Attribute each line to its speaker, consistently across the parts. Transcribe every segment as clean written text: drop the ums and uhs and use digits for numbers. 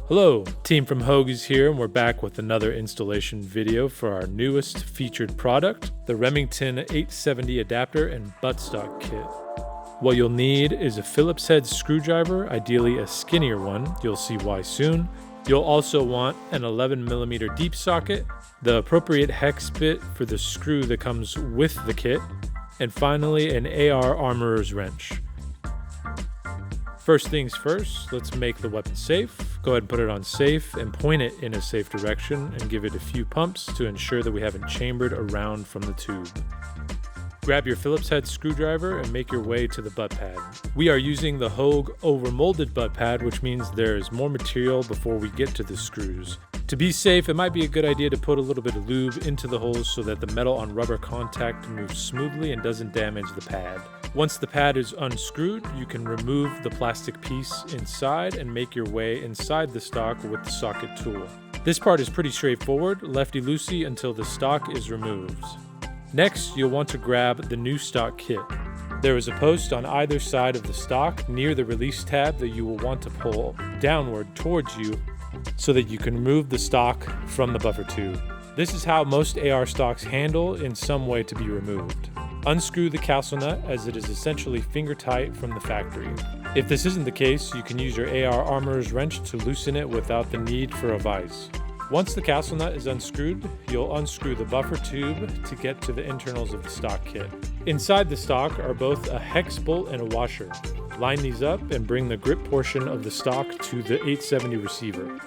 Speaker 1: Hello, team from Hogue is here, and we're back with another installation video for our newest featured product, the Remington 870 adapter and buttstock kit. What you'll need is a Phillips head screwdriver, ideally a skinnier one. You'll see why soon. You'll also want an 11mm deep socket, the appropriate hex bit for the screw that comes with the kit, and finally an AR armorer's wrench. First things first, let's make the weapon safe. Go ahead and put it on safe and point it in a safe direction and give it a few pumps to ensure that we haven't chambered around from the tube. Grab your Phillips head screwdriver and make your way to the butt pad. We are using the Hogue overmolded butt pad, which means there is more material before we get to the screws. To be safe, it might be a good idea to put a little bit of lube into the holes so that the metal on rubber contact moves smoothly and doesn't damage the pad. Once the pad is unscrewed, you can remove the plastic piece inside and make your way inside the stock with the socket tool. This part is pretty straightforward, lefty-loosey until the stock is removed. Next, you'll want to grab the new stock kit. There is a post on either side of the stock near the release tab that you will want to pull downward towards you so that you can remove the stock from the buffer tube. This is how most AR stocks handle in some way to be removed. Unscrew the castle nut as it is essentially finger tight from the factory. If this isn't the case, you can use your AR armorer's wrench to loosen it without the need for a vise. Once the castle nut is unscrewed, you'll unscrew the buffer tube to get to the internals of the stock kit. Inside the stock are both a hex bolt and a washer. Line these up and bring the grip portion of the stock to the 870 receiver.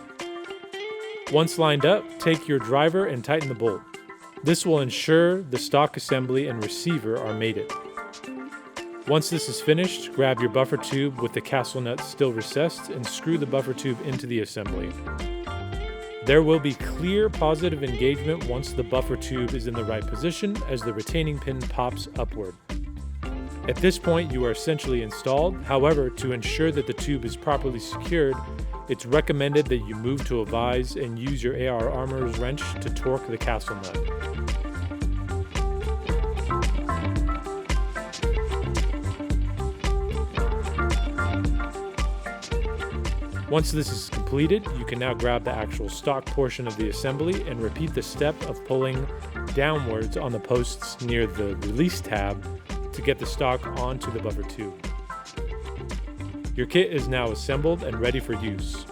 Speaker 1: Once lined up, take your driver and tighten the bolt. This will ensure the stock assembly and receiver are mated. Once this is finished, grab your buffer tube with the castle nut still recessed and screw the buffer tube into the assembly. There will be clear positive engagement once the buffer tube is in the right position as the retaining pin pops upward. At this point, you are essentially installed. However, to ensure that the tube is properly secured, it's recommended that you move to a vise and use your AR armorer's wrench to torque the castle nut. Once this is completed, you can now grab the actual stock portion of the assembly and repeat the step of pulling downwards on the posts near the release tab to get the stock onto the buffer tube. Your kit is now assembled and ready for use.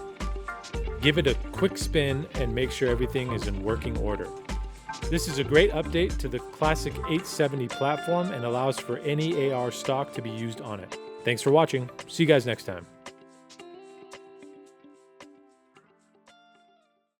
Speaker 1: Give it a quick spin and make sure everything is in working order. This is a great update to the classic 870 platform and allows for any AR stock to be used on it. Thanks for watching. See you guys next time.